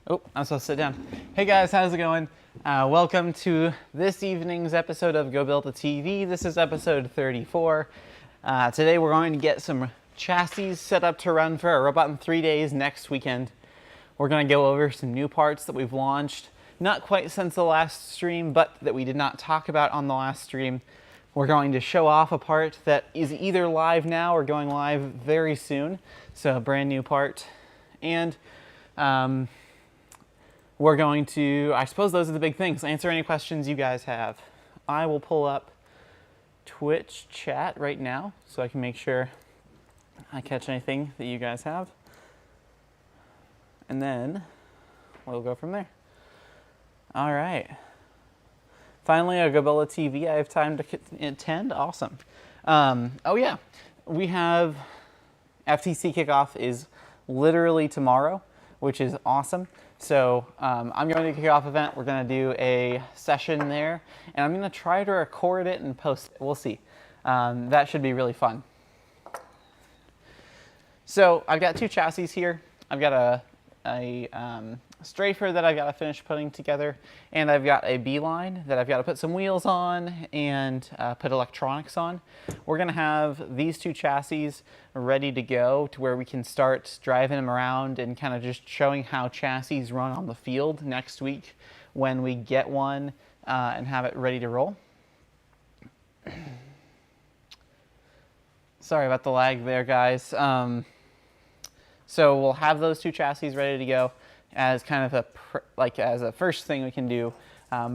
Oh, I'm supposed to sit down. Hey guys, how's it going? Welcome to this evening's episode of Go Build a TV. This is episode 34. Today we're going to get some chassis set up to run for our robot in 3 days next weekend. We're going to go over some new parts that we've launched, not quite since the last stream, but that we did not talk about on the last stream. We're going to show off a part that is either live now or going live very soon, so a brand new part. And we're going to, I suppose those are the big things, answer any questions you guys have. I will pull up Twitch chat right now so I can make sure I catch anything that you guys have. And then we'll go from there. All right. Finally, a Go Build a TV I have time to attend. Awesome. Oh yeah, we have FTC kickoff is literally tomorrow, which is awesome. So I'm going to a kickoff event. We're going to do a session there, and I'm going to try to record it and post it. We'll see. That should be really fun. So I've got two chassis here. I've got a strafer that I've got to finish putting together, and I've got a B-line that I've got to put some wheels on and put electronics on. We're going to have these two chassis ready to go to where we can start driving them around and kind of just showing how chassis run on the field next week when we get one and have it ready to roll. Sorry about the lag there, guys. So we'll have those two chassis ready to go as kind of as a first thing we can do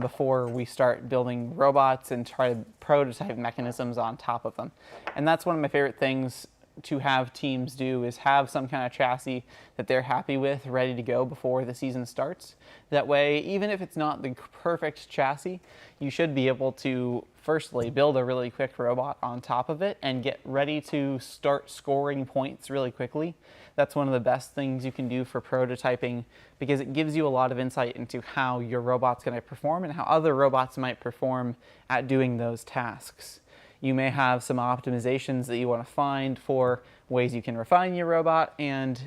before we start building robots and try to prototype mechanisms on top of them. And that's one of my favorite things to have teams do, is have some kind of chassis that they're happy with ready to go before the season starts. That way, even if it's not the perfect chassis, you should be able to firstly build a really quick robot on top of it and get ready to start scoring points really quickly. That's one of the best things you can do for prototyping, because it gives you a lot of insight into how your robot's going to perform and how other robots might perform at doing those tasks. You may have some optimizations that you want to find for ways you can refine your robot and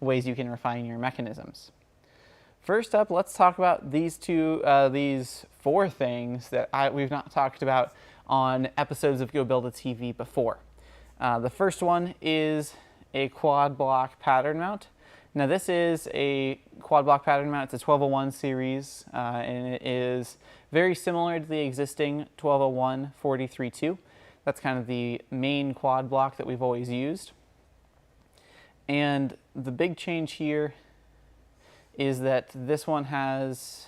ways you can refine your mechanisms. First up, let's talk about these four things that we've not talked about on episodes of Go Build a TV before. The first one is a quad block pattern mount. Now this is a quad block pattern mount. It's a 1201 series, and it is very similar to the existing 1201 43.2. That's kind of the main quad block that we've always used. And the big change here is that this one has,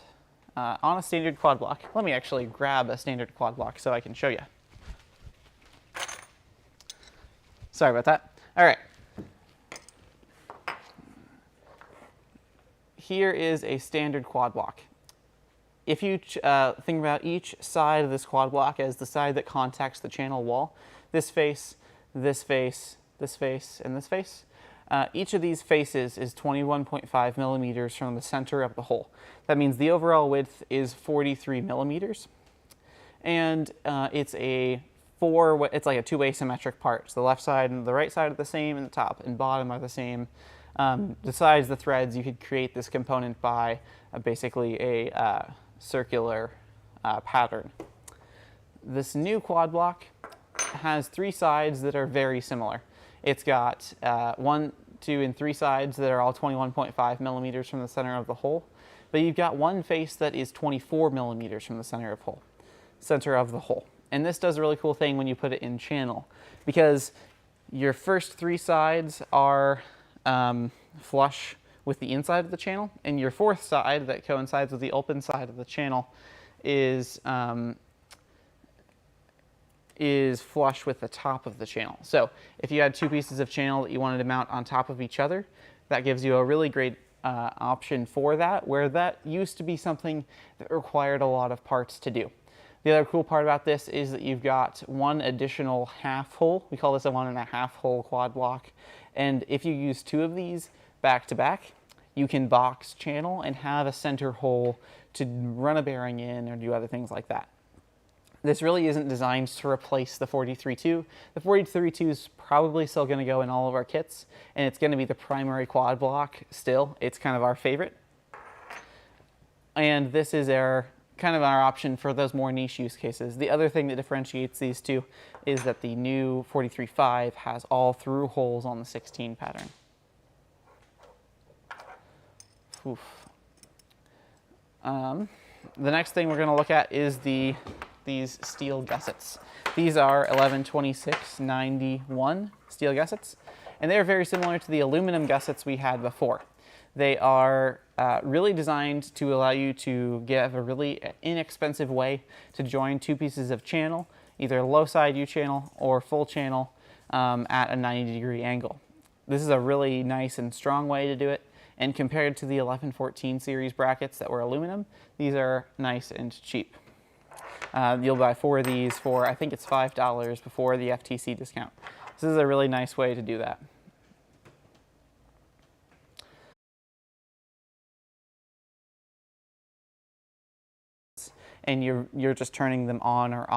on a standard quad block, let me actually grab a standard quad block so I can show you. Sorry about that. All right. Here is a standard quad block. If you think about each side of this quad block as the side that contacts the channel wall, this face, this face, this face, and this face, each of these faces is 21.5 millimeters from the center of the hole. That means the overall width is 43 millimeters. And it's like a two-way symmetric part. So the left side and the right side are the same, and the top and bottom are the same. Besides the threads, you could create this component by basically a circular pattern. This new quad block has three sides that are very similar. It's got 1, 2, and 3 sides that are all 21.5 millimeters from the center of the hole, but you've got one face that is 24 millimeters from the center of the hole. And this does a really cool thing when you put it in channel, because your first 3 sides are flush with the inside of the channel, and your fourth side that coincides with the open side of the channel is flush with the top of the channel. So if you had 2 pieces of channel that you wanted to mount on top of each other, that gives you a really great option for that, where that used to be something that required a lot of parts to do. The other cool part about this is that you've got one additional half hole. We call this a 1.5 hole quad block. And if you use 2 of these back to back, you can box channel and have a center hole to run a bearing in or do other things like that. This really isn't designed to replace the 43.2. The 43.2 is probably still going to go in all of our kits, and it's going to be the primary quad block still. It's kind of our favorite. And this is our kind of our option for those more niche use cases. The other thing that differentiates these two is that the new 43.5 has all through holes on the 16 pattern. Oof. The next thing we're going to look at is these steel gussets. These are 11/26/91 steel gussets, and they're very similar to the aluminum gussets we had before. They are really designed to allow you to give a really inexpensive way to join two pieces of channel, either low side U channel or full channel at a 90-degree angle. This is a really nice and strong way to do it, and compared to the 1114 series brackets that were aluminum, these are nice and cheap. You'll buy 4 of these for, I think it's $5 before the FTC discount. This is a really nice way to do that. And you're just turning them on or off.